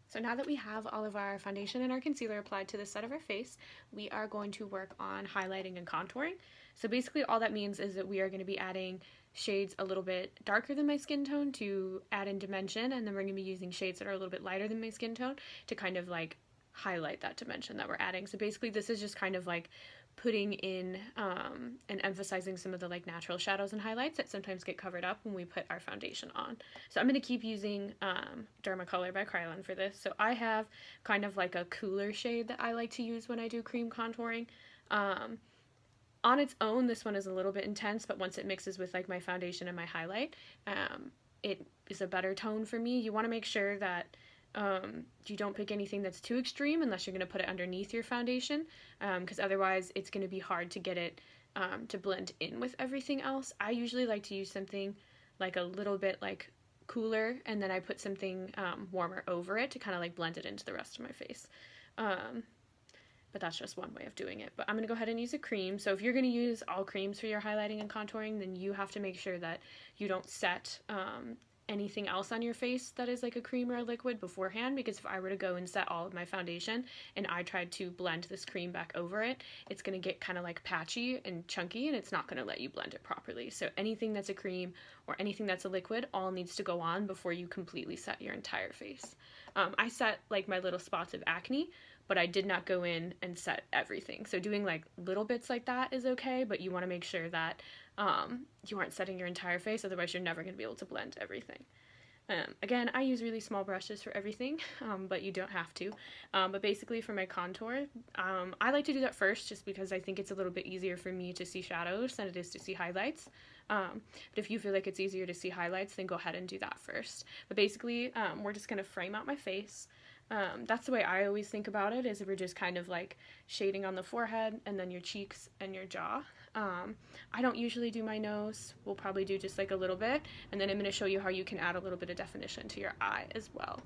So now that we have all of our foundation and our concealer applied to the side of our face, we are going to work on highlighting and contouring. So basically all that means is that we are going to be adding shades a little bit darker than my skin tone to add in dimension, and then we're going to be using shades that are a little bit lighter than my skin tone to kind of like highlight that dimension that we're adding. So basically this is just kind of like putting in and emphasizing some of the like natural shadows and highlights that sometimes get covered up when we put our foundation on. So I'm going to keep using Dermacolor by Krylon for this. So I have kind of like a cooler shade that I like to use when I do cream contouring. On its own, this one is a little bit intense, but once it mixes with like my foundation and my highlight, it is a better tone for me. You want to make sure that you don't pick anything that's too extreme unless you're going to put it underneath your foundation, because otherwise it's going to be hard to get it to blend in with everything else. I usually like to use something like a little bit like cooler, and then I put something warmer over it to kind of like blend it into the rest of my face. But that's just one way of doing it. But I'm going to go ahead and use a cream. So if you're going to use all creams for your highlighting and contouring, then you have to make sure that you don't set anything else on your face that is like a cream or a liquid beforehand, because if I were to go and set all of my foundation and I tried to blend this cream back over it, it's going to get kind of like patchy and chunky, and it's not going to let you blend it properly. So anything that's a cream or anything that's a liquid all needs to go on before you completely set your entire face. I set like my little spots of acne, but I did not go in and set everything. So doing like little bits like that is okay, but you want to make sure that you aren't setting your entire face, otherwise you're never going to be able to blend everything. Again, I use really small brushes for everything, but you don't have to. But basically for my contour, I like to do that first just because I think it's a little bit easier for me to see shadows than it is to see highlights. But if you feel like it's easier to see highlights, then go ahead and do that first. But basically, we're just going to frame out my face. That's the way I always think about it, is we're just kind of like shading on the forehead and then your cheeks and your jaw. I don't usually do my nose. We'll probably do just like a little bit, and then I'm going to show you how you can add a little bit of definition to your eye as well.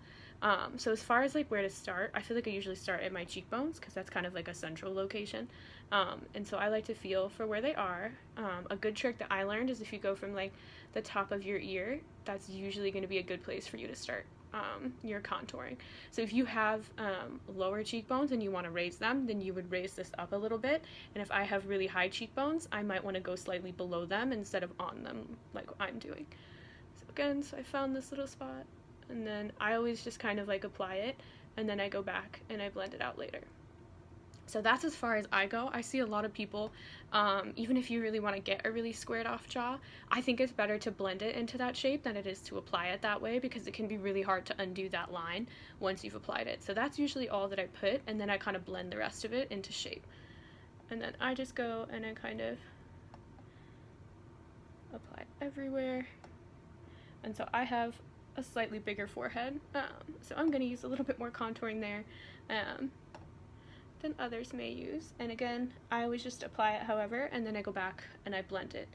So as far as like where to start, I feel like I usually start at my cheekbones because that's kind of like a central location. And so I like to feel for where they are. A good trick that I learned is if you go from like the top of your ear, that's usually going to be a good place for you to start your contouring. So if you have lower cheekbones and you want to raise them, then you would raise this up a little bit. And if I have really high cheekbones, I might want to go slightly below them instead of on them like I'm doing. So again, so I found this little spot, and then I always just kind of like apply it, and then I go back and I blend it out later. So that's as far as I go. I see a lot of people, even if you really want to get a really squared off jaw, I think it's better to blend it into that shape than it is to apply it that way, because it can be really hard to undo that line once you've applied it. So that's usually all that I put, and then I kind of blend the rest of it into shape. And then I just go and I kind of apply everywhere. And so I have a slightly bigger forehead, so I'm going to use a little bit more contouring there than others may use. And again, I always just apply it however, and then I go back and I blend it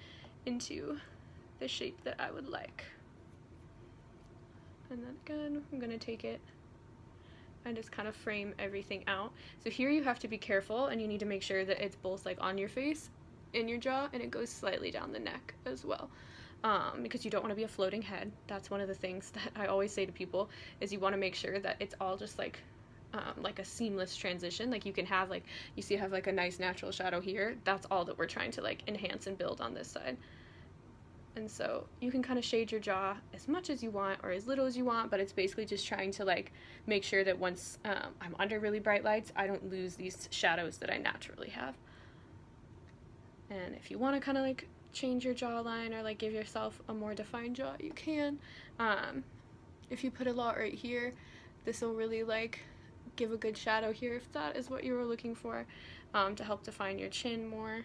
into the shape that I would like. And then again, I'm going to take it and just kind of frame everything out. So here you have to be careful, and you need to make sure that it's both like on your face, in your jaw, and it goes slightly down the neck as well. Because you don't want to be a floating head. That's one of the things that I always say to people, is you want to make sure that it's all just like a seamless transition. Like you can have like, you see I have like a nice natural shadow here. That's all that we're trying to like enhance and build on this side. And so you can kind of shade your jaw as much as you want or as little as you want, but it's basically just trying to like make sure that once I'm under really bright lights, I don't lose these shadows that I naturally have. And if you want to kind of like change your jawline or like give yourself a more defined jaw, you can. If you put a lot right here, this will really like give a good shadow here if that is what you were looking for, to help define your chin more.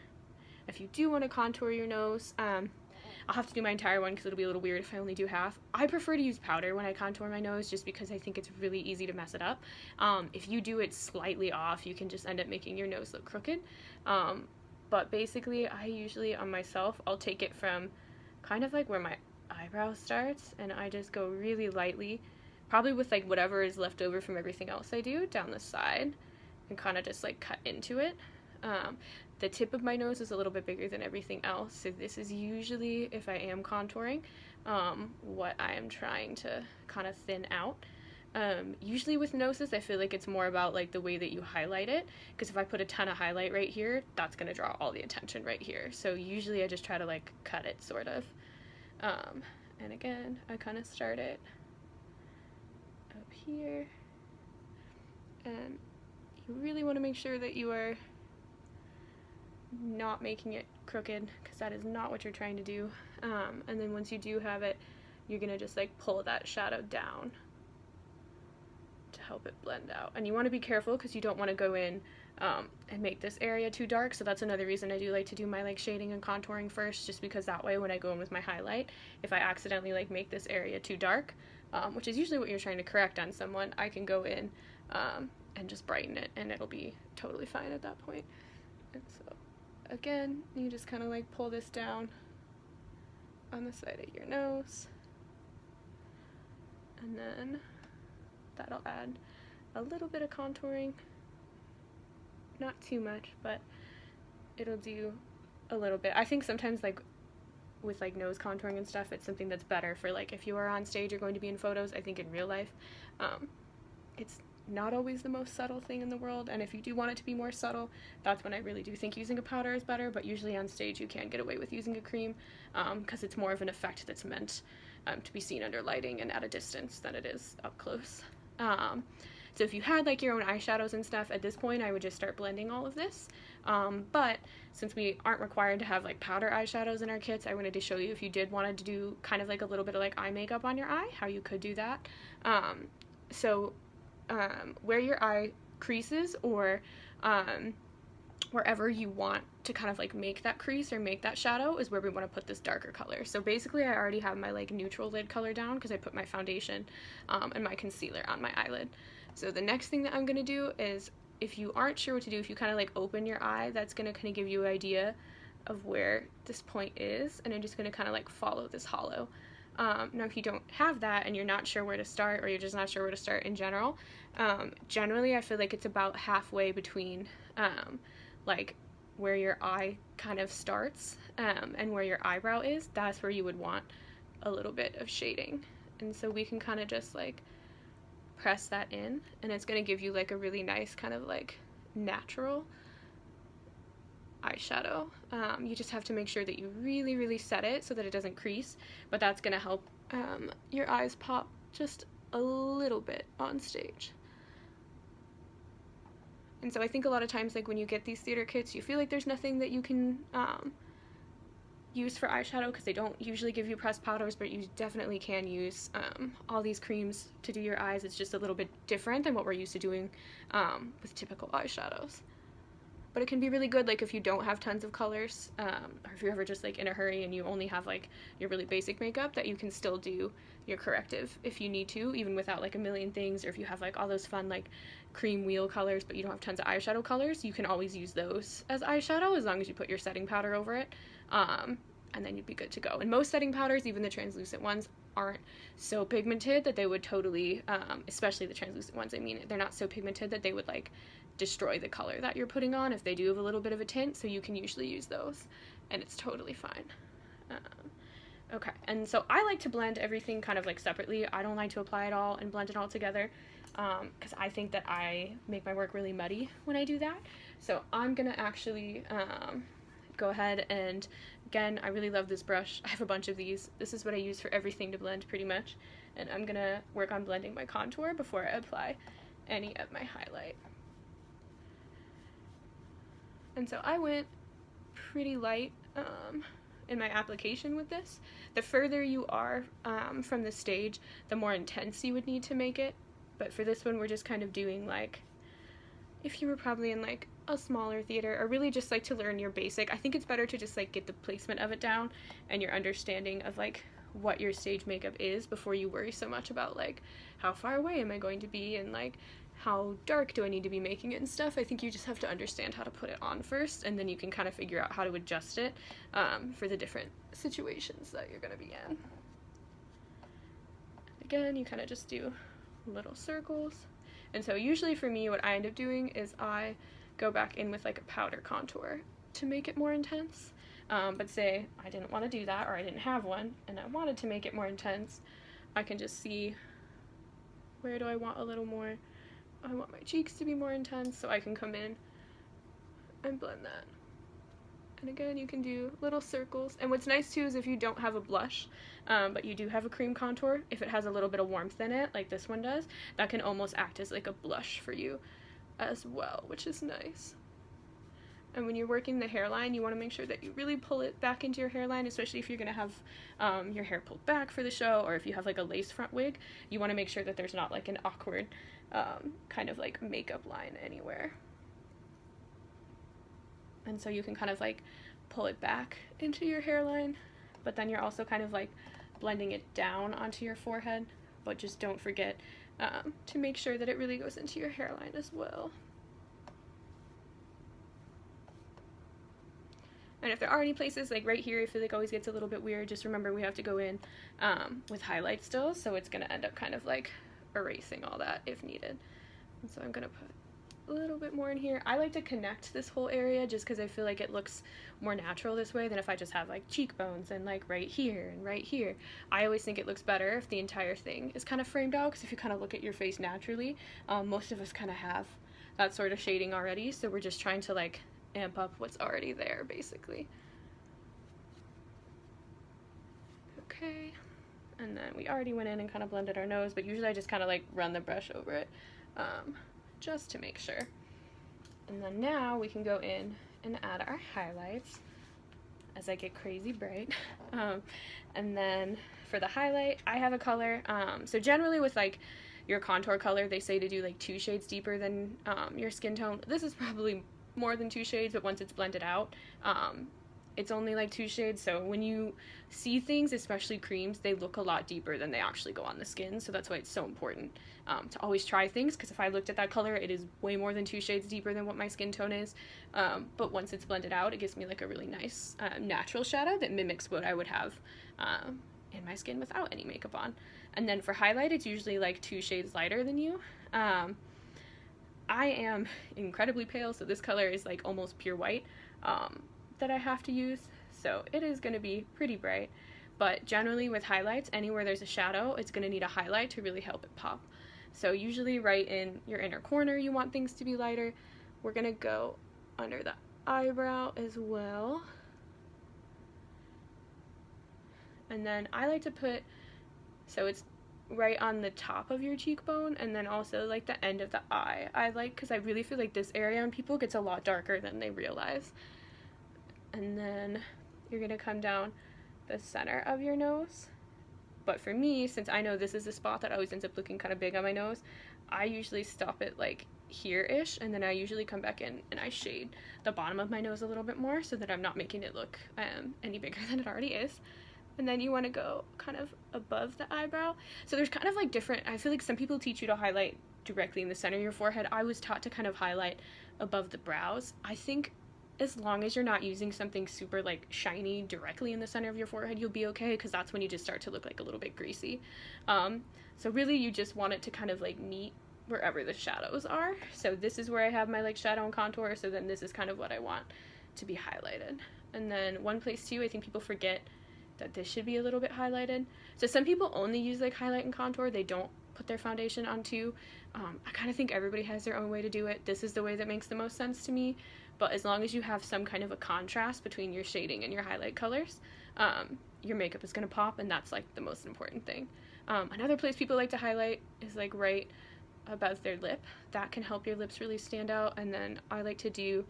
If you do want to contour your nose, I'll have to do my entire one because it'll be a little weird if I only do half. I prefer to use powder when I contour my nose just because I think it's really easy to mess it up. If you do it slightly off, you can just end up making your nose look crooked. But basically, I usually, on myself, I'll take it from kind of like where my eyebrow starts, and I just go really lightly, probably with like whatever is left over from everything else I do, down the side, and kind of just like cut into it. The tip of my nose is a little bit bigger than everything else, so this is usually, if I am contouring, what I am trying to kind of thin out. Usually with Gnosis, I feel like it's more about like the way that you highlight it, because if I put a ton of highlight right here, that's going to draw all the attention right here. So usually I just try to like cut it sort of. And again, I kind of start it up here, and you really want to make sure that you are not making it crooked, because that is not what you're trying to do. And then once you do have it, you're going to just like pull that shadow down to help it blend out. And you want to be careful because you don't want to go in and make this area too dark. So that's another reason I do like to do my like shading and contouring first, just because that way when I go in with my highlight, if I accidentally like make this area too dark, which is usually what you're trying to correct on someone, I can go in and just brighten it, and it'll be totally fine at that point. And so again, you just kind of like pull this down on the side of your nose, and then that'll add a little bit of contouring, not too much, but it'll do a little bit. I think sometimes like with like nose contouring and stuff, it's something that's better for like if you are on stage or going to be in photos. I think in real life, it's not always the most subtle thing in the world, and if you do want it to be more subtle, that's when I really do think using a powder is better. But usually on stage you can get away with using a cream because it's more of an effect that's meant to be seen under lighting and at a distance than it is up close. So if you had like your own eyeshadows and stuff, at this point I would just start blending all of this. But since we aren't required to have like powder eyeshadows in our kits, I wanted to show you if you did want to do kind of like a little bit of like eye makeup on your eye, how you could do that. Where your eye creases, or wherever you want to kind of like make that crease or make that shadow, is where we want to put this darker color. So basically I already have my like neutral lid color down because I put my foundation and my concealer on my eyelid. So the next thing that I'm going to do is, if you aren't sure what to do, if you kind of like open your eye, that's going to kind of give you an idea of where this point is, and I'm just going to kind of like follow this hollow. Now if you don't have that and you're not sure where to start, or you're just not sure where to start in general, generally I feel like it's about halfway between like where your eye kind of starts and where your eyebrow is. That's where you would want a little bit of shading, and so we can kind of just like press that in, and it's going to give you like a really nice kind of like natural eyeshadow. You just have to make sure that you really set it so that it doesn't crease, but that's going to help your eyes pop just a little bit on stage. And so I think a lot of times, like when you get these theater kits, you feel like there's nothing that you can use for eyeshadow because they don't usually give you pressed powders, but you definitely can use all these creams to do your eyes. It's just a little bit different than what we're used to doing with typical eyeshadows. But it can be really good, like if you don't have tons of colors, or if you're ever just like in a hurry and you only have like your really basic makeup, that you can still do your corrective if you need to, even without like a million things. Or if you have like all those fun like cream wheel colors but you don't have tons of eyeshadow colors, you can always use those as eyeshadow as long as you put your setting powder over it, and then you'd be good to go. And most setting powders, even the translucent ones, aren't so pigmented that they would totally, especially the translucent ones, I mean, they're not so pigmented that they would like destroy the color that you're putting on if they do have a little bit of a tint, so you can usually use those and it's totally fine. Okay, and so I like to blend everything kind of like separately. I don't like to apply it all and blend it all together because I think that I make my work really muddy when I do that. So I'm gonna actually go ahead and, again, I really love this brush. I have a bunch of these. This is what I use for everything to blend pretty much, and I'm gonna work on blending my contour before I apply any of my highlight. And so I went pretty light in my application with this. The further you are from the stage, the more intense you would need to make it. But for this one, we're just kind of doing like, if you were probably in like a smaller theater, or really just like to learn your basic, I think it's better to just like get the placement of it down and your understanding of like what your stage makeup is before you worry so much about like how far away am I going to be and like how dark do I need to be making it and stuff. I think you just have to understand how to put it on first, and then you can kind of figure out how to adjust it for the different situations that you're going to be in. Again, you kind of just do little circles. And so usually for me, what I end up doing is I go back in with like a powder contour to make it more intense. But say I didn't want to do that, or I didn't have one and I wanted to make it more intense, I can just see where do I want a little more? I want my cheeks to be more intense, so I can come in and blend that. And again, you can do little circles. And what's nice too is if you don't have a blush, but you do have a cream contour, if it has a little bit of warmth in it, like this one does, that can almost act as like a blush for you as well, which is nice. And when you're working the hairline, you want to make sure that you really pull it back into your hairline, especially if you're going to have your hair pulled back for the show, or if you have like a lace front wig, you want to make sure that there's not like an awkward kind of like makeup line anywhere. And so you can kind of like pull it back into your hairline, but then you're also kind of like blending it down onto your forehead, but just don't forget to make sure that it really goes into your hairline as well. And if there are any places, like right here, I feel like always gets a little bit weird, just remember we have to go in with highlight still, so it's going to end up kind of like erasing all that if needed. And so I'm going to put a little bit more in here. I like to connect this whole area just because I feel like it looks more natural this way than if I just have like cheekbones and like right here and right here. I always think it looks better if the entire thing is kind of framed out, because if you kind of look at your face naturally, most of us kind of have that sort of shading already, so we're just trying to like amp up what's already there basically. Okay, and then we already went in and kind of blended our nose, but usually I just kind of like run the brush over it just to make sure. And then now we can go in and add our highlights as I get crazy bright. And then for the highlight, I have a color. So generally with like your contour color, they say to do like 2 shades deeper than your skin tone. This is probably more than 2 shades, but once it's blended out, it's only like 2 shades. So when you see things, especially creams, they look a lot deeper than they actually go on the skin. So that's why it's so important to always try things, because if I looked at that color, it is way more than 2 shades deeper than what my skin tone is. But once it's blended out, it gives me like a really nice natural shadow that mimics what I would have in my skin without any makeup on. And then for highlight, it's usually like 2 shades lighter than you. I am incredibly pale, so this color is like almost pure white that I have to use, so it is going to be pretty bright. But generally with highlights, anywhere there's a shadow, it's going to need a highlight to really help it pop. So usually right in your inner corner you want things to be lighter. We're going to go under the eyebrow as well. And then I like to put, so it's right on the top of your cheekbone, and then also like the end of the eye. I like, because I really feel like this area on people gets a lot darker than they realize. And then you're going to come down the center of your nose. But for me, since I know this is the spot that always ends up looking kind of big on my nose, I usually stop it like here-ish, and then I usually come back in and I shade the bottom of my nose a little bit more so that I'm not making it look any bigger than it already is. And then you want to go kind of above the eyebrow. So there's kind of like different, I feel like some people teach you to highlight directly in the center of your forehead. I was taught to kind of highlight above the brows. I think as long as you're not using something super like shiny directly in the center of your forehead, you'll be okay, because that's when you just start to look like a little bit greasy. So really you just want it to kind of like meet wherever the shadows are. So this is where I have my like shadow and contour, so then this is kind of what I want to be highlighted. And then one place too, I think people forget that this should be a little bit highlighted. So some people only use like highlight and contour, they don't put their foundation on too. I kind of think everybody has their own way to do it. This is the way that makes the most sense to me, but as long as you have some kind of a contrast between your shading and your highlight colors, your makeup is going to pop, and that's like the most important thing. Another place people like to highlight is like right above their lip. That can help your lips really stand out. And then I like to do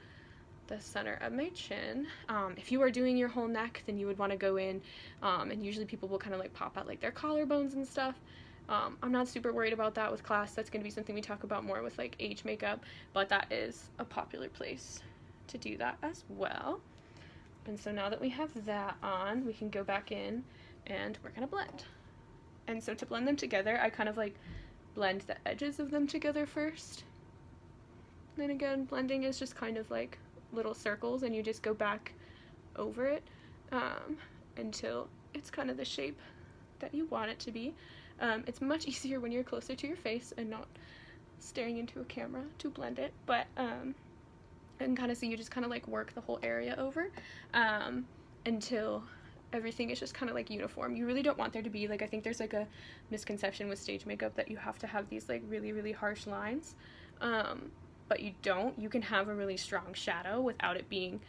the center of my chin. If you are doing your whole neck, then you would want to go in, and usually people will kind of like pop out like their collarbones and stuff. I'm not super worried about that with class. That's going to be something we talk about more with like age makeup, but that is a popular place to do that as well. And so now that we have that on, we can go back in and we're going to blend. And so to blend them together, I kind of like blend the edges of them together first. Then again, blending is just kind of like little circles, and you just go back over it until it's kind of the shape that you want it to be. It's much easier when you're closer to your face and not staring into a camera to blend it, but and kind of so you just kind of like work the whole area over until everything is just kind of like uniform. You really don't want there to be like, I think there's like a misconception with stage makeup that you have to have these like really, really harsh lines, but you don't. You can have a really strong shadow without it being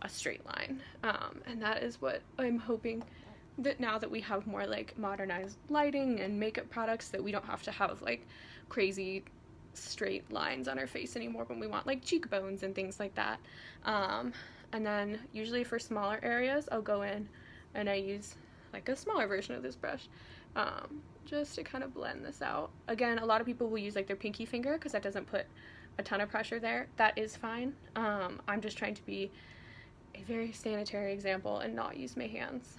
a straight line, and that is what I'm hoping, that now that we have more like modernized lighting and makeup products, that we don't have to have like crazy straight lines on our face anymore when we want like cheekbones and things like that. And then usually for smaller areas, I'll go in and I use like a smaller version of this brush, just to kind of blend this out. Again, a lot of people will use like their pinky finger because that doesn't put a ton of pressure there. That is fine. I'm just trying to be a very sanitary example and not use my hands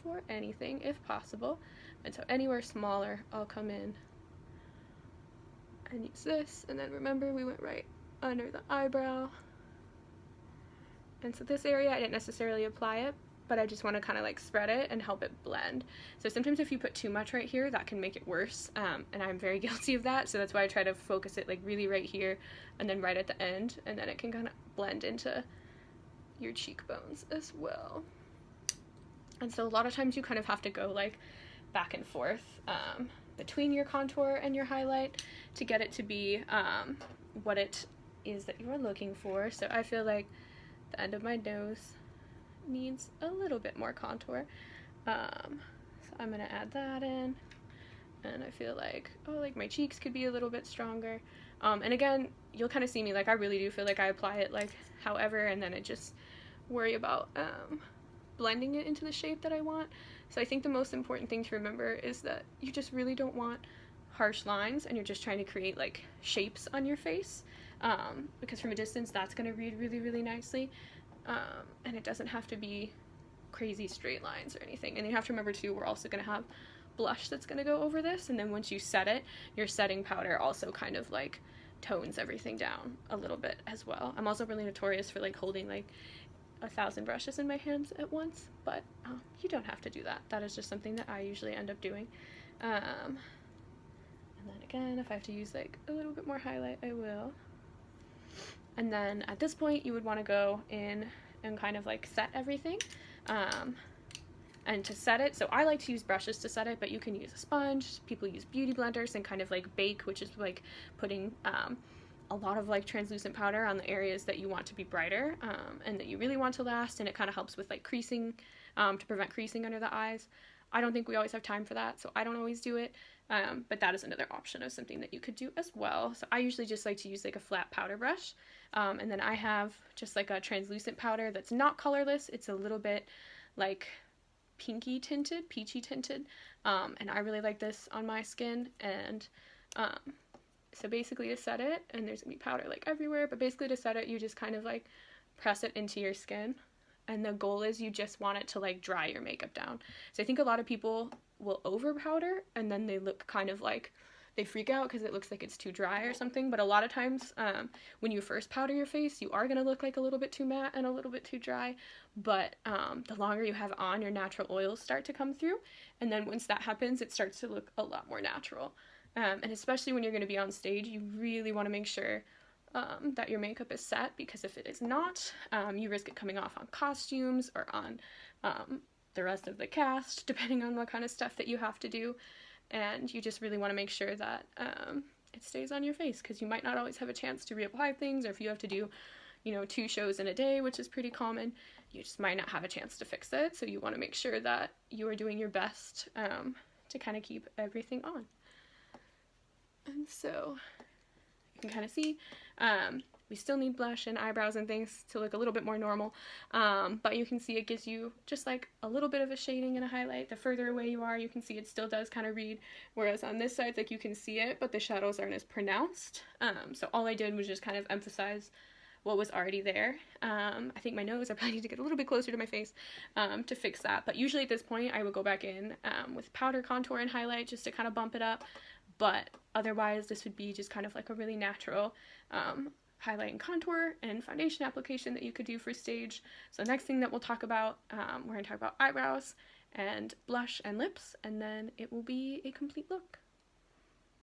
for anything if possible. And so anywhere smaller, I'll come in and use this. And then remember, we went right under the eyebrow. And so this area, I didn't necessarily apply it, but I just want to kind of like spread it and help it blend. So sometimes if you put too much right here, that can make it worse, and I'm very guilty of that, so that's why I try to focus it like really right here and then right at the end, and then it can kind of blend into your cheekbones as well. And so a lot of times you kind of have to go like back and forth between your contour and your highlight to get it to be what it is that you are looking for. So I feel like the end of my nose needs a little bit more contour, so I'm gonna add that in. And I feel like, oh, like my cheeks could be a little bit stronger, and again, you'll kind of see me, like I really do feel like I apply it like however, and then I just worry about blending it into the shape that I want. So I think the most important thing to remember is that you just really don't want harsh lines, and you're just trying to create like shapes on your face, because from a distance that's going to read really, really nicely, and it doesn't have to be crazy straight lines or anything. And you have to remember too, we're also going to have blush that's going to go over this, and then once you set it, your setting powder also kind of like tones everything down a little bit as well. I'm also really notorious for like holding like 1,000 brushes in my hands at once, but you don't have to do that. That is just something that I usually end up doing. And then again, if I have to use like a little bit more highlight, I will. And then at this point, you would want to go in and kind of like set everything. And to set it, so I like to use brushes to set it, but you can use a sponge. People use beauty blenders and kind of like bake, which is like putting a lot of like translucent powder on the areas that you want to be brighter, and that you really want to last, and it kind of helps with like creasing, to prevent creasing under the eyes. I don't think we always have time for that, so I don't always do it, but that is another option of something that you could do as well. So I usually just like to use like a flat powder brush, and then I have just like a translucent powder that's not colorless. It's a little bit like pinky tinted, peachy tinted, and I really like this on my skin. And so basically to set it, and there's gonna be powder like everywhere, but basically to set it, you just kind of like press it into your skin, and the goal is you just want it to like dry your makeup down. So I think a lot of people will over powder, and then they look kind of like, they freak out because it looks like it's too dry or something. But a lot of times when you first powder your face, you are going to look like a little bit too matte and a little bit too dry, but the longer you have on, your natural oils start to come through, and then once that happens, it starts to look a lot more natural. And especially when you're going to be on stage, you really want to make sure that your makeup is set, because if it is not, you risk it coming off on costumes or on the rest of the cast, depending on what kind of stuff that you have to do. And you just really want to make sure that it stays on your face, because you might not always have a chance to reapply things, or if you have to do, 2 shows in a day, which is pretty common, you just might not have a chance to fix it. So you want to make sure that you are doing your best to kind of keep everything on. And so you can kind of see we still need blush and eyebrows and things to look a little bit more normal, but you can see it gives you just like a little bit of a shading and a highlight. The further away you are, you can see it still does kind of read, whereas on this side, like, you can see it, but the shadows aren't as pronounced. So all I did was just kind of emphasize what was already there. I think my nose, I probably need to get a little bit closer to my face to fix that, but usually at this point I would go back in with powder, contour, and highlight just to kind of bump it up. But otherwise, this would be just kind of like a really natural highlight and contour and foundation application that you could do for stage. So the next thing that we'll talk about, we're going to talk about eyebrows and blush and lips, and then it will be a complete look.